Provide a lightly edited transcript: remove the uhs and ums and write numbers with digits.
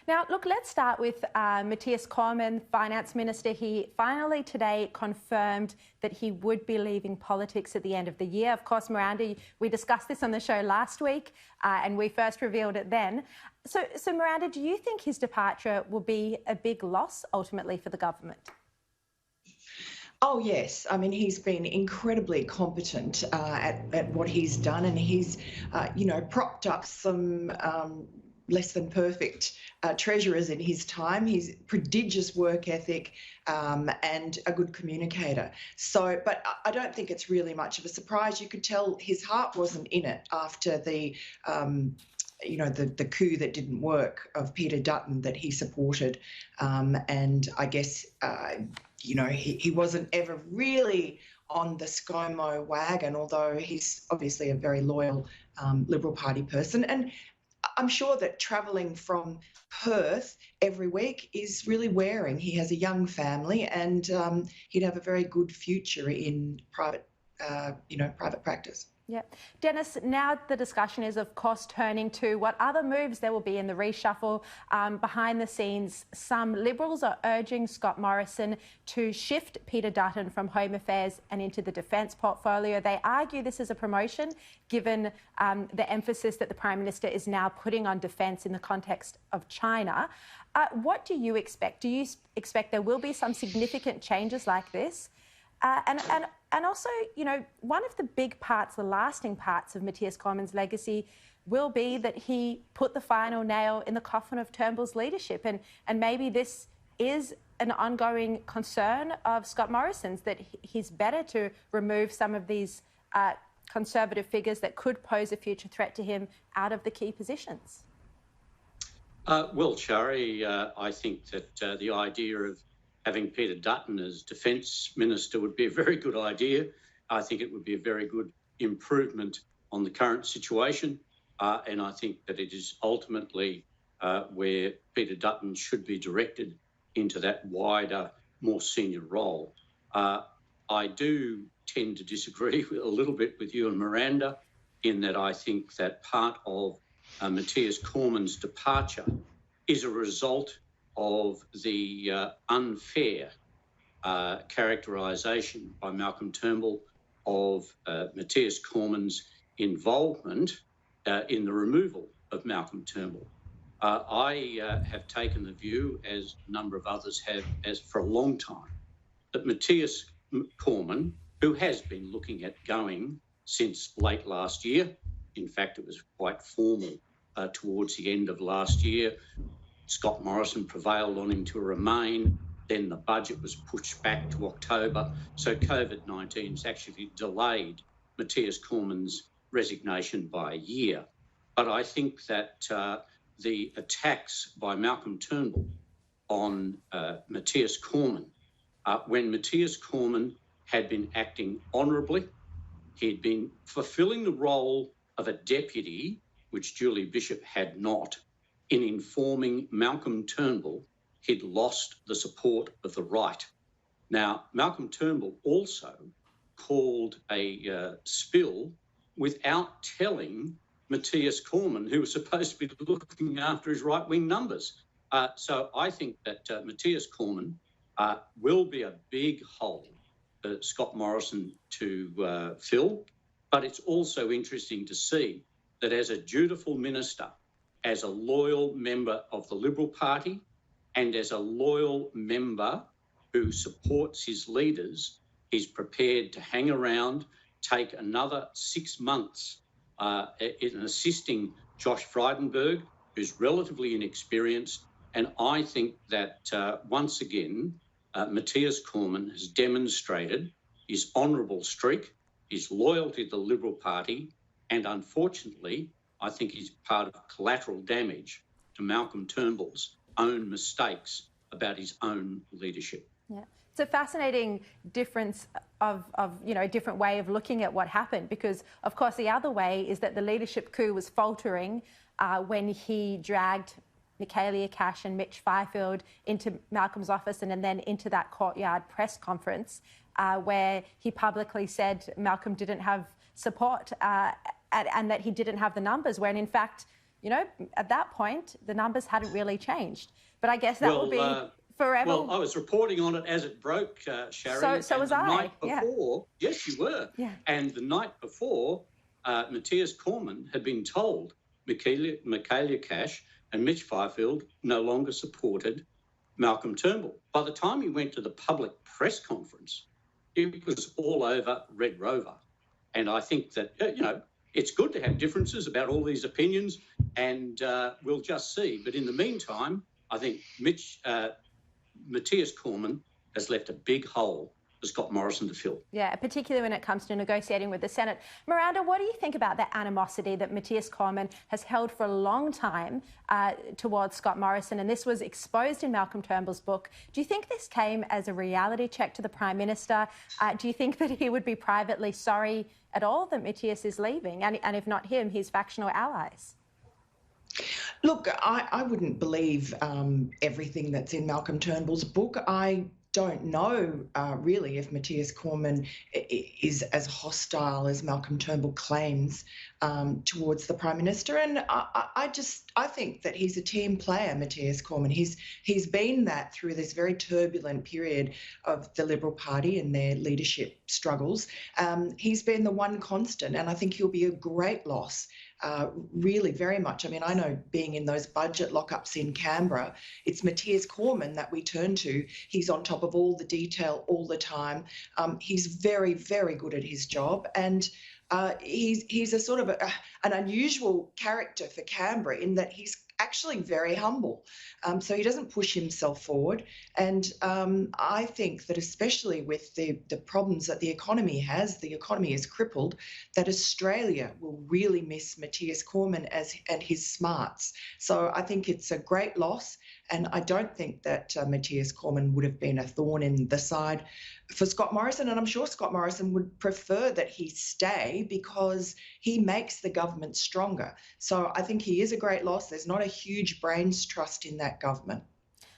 Now, look, let's start with Mathias Cormann, Finance Minister. He finally today confirmed that he would be leaving politics at the end of the year. Of course, Miranda, we discussed this on the show last week and we first revealed it then. So Miranda, do you think his departure will be a big loss ultimately for the government? Oh, yes. I mean, he's been incredibly competent at what he's done, and he's, propped up some less than perfect treasurers in his time. He's prodigious work ethic and a good communicator. So, but I don't think it's really much of a surprise. You could tell his heart wasn't in it after the coup that didn't work of Peter Dutton that he supported. And I guess, he wasn't ever really on the ScoMo wagon, although he's obviously a very loyal Liberal Party person. And I'm sure that travelling from Perth every week is really wearing. He has a young family, and he'd have a very good future in private practice. Yeah. Dennis, now the discussion is, of course, turning to what other moves there will be in the reshuffle. Behind the scenes, some Liberals are urging Scott Morrison to shift Peter Dutton from Home Affairs and into the Defence portfolio. They argue this is a promotion, given the emphasis that the Prime Minister is now putting on defence in the context of China. What do you expect? Do you expect there will be some significant changes like this? And also, one of the big parts, the lasting parts of Mathias Cormann's legacy will be that he put the final nail in the coffin of Turnbull's leadership. And maybe this is an ongoing concern of Scott Morrison's, that he's better to remove some of these conservative figures that could pose a future threat to him out of the key positions. Well, Sharri, I think that the idea of having Peter Dutton as Defence Minister would be a very good idea. I think it would be a very good improvement on the current situation, and I think that it is ultimately where Peter Dutton should be directed into that wider, more senior role. I do tend to disagree a little bit with you and Miranda in that I think that part of Mathias Cormann's departure is a result of the unfair characterisation by Malcolm Turnbull of Mathias Cormann's involvement in the removal of Malcolm Turnbull. I have taken the view, as a number of others have, as for a long time, that Mathias Cormann, who has been looking at going since late last year, in fact it was quite formal towards the end of last year, Scott Morrison prevailed on him to remain. Then the budget was pushed back to October. So COVID-19 has actually delayed Mathias Cormann's resignation by a year. But I think that the attacks by Malcolm Turnbull on Mathias Cormann, when Mathias Cormann had been acting honourably, he'd been fulfilling the role of a deputy, which Julie Bishop had not, in informing Malcolm Turnbull he'd lost the support of the right. Now, Malcolm Turnbull also called a spill without telling Mathias Cormann, who was supposed to be looking after his right-wing numbers. So I think that Mathias Cormann will be a big hole for Scott Morrison to fill. But it's also interesting to see that as a dutiful minister, as a loyal member of the Liberal Party and as a loyal member who supports his leaders, he's prepared to hang around, take another 6 months in assisting Josh Frydenberg, who's relatively inexperienced. And I think that once again, Mathias Cormann has demonstrated his honourable streak, his loyalty to the Liberal Party, and unfortunately, I think he's part of collateral damage to Malcolm Turnbull's own mistakes about his own leadership. Yeah, it's a fascinating difference of a different way of looking at what happened, because, of course, the other way is that the leadership coup was faltering when he dragged Michaelia Cash and Mitch Fifield into Malcolm's office and then into that courtyard press conference where he publicly said Malcolm didn't have support and that he didn't have the numbers, when in fact you know, at that point, the numbers hadn't really changed. But I guess that will be forever. Well, I was reporting on it as it broke, Sharri. So was I. Night before, yes, you were. Yeah. And the night before, Mathias Cormann had been told Michaelia Cash and Mitch Fifield no longer supported Malcolm Turnbull. By the time he went to the public press conference, it was all over Red Rover. And I think that, you know, it's good to have differences about all these opinions, and we'll just see. But in the meantime, I think Mathias Cormann has left a big hole for Scott Morrison to fill. Yeah, particularly when it comes to negotiating with the Senate. Miranda, what do you think about that animosity that Mathias Cormann has held for a long time towards Scott Morrison? And this was exposed in Malcolm Turnbull's book. Do you think this came as a reality check to the Prime Minister? Do you think that he would be privately sorry at all that Mathias is leaving? And if not him, his factional allies? Look, I wouldn't believe everything that's in Malcolm Turnbull's book. I don't know really if Mathias Cormann is as hostile as Malcolm Turnbull claims towards the Prime Minister, and I think that he's a team player, Mathias Cormann. He's been that through this very turbulent period of the Liberal Party and their leadership struggles. He's been the one constant, and I think he'll be a great loss. Really, very much. I mean, I know being in those budget lockups in Canberra, it's Mathias Cormann that we turn to. He's on top of all the detail all the time. He's very, very good at his job, and he's a sort of an unusual character for Canberra in that he's actually very humble. So he doesn't push himself forward. And I think that especially with the problems that the economy is crippled, that Australia will really miss Mathias Cormann and his smarts. So I think it's a great loss. And I don't think that Mathias Cormann would have been a thorn in the side for Scott Morrison. And I'm sure Scott Morrison would prefer that he stay because he makes the government stronger. So I think he is a great loss. There's not a huge brains trust in that government.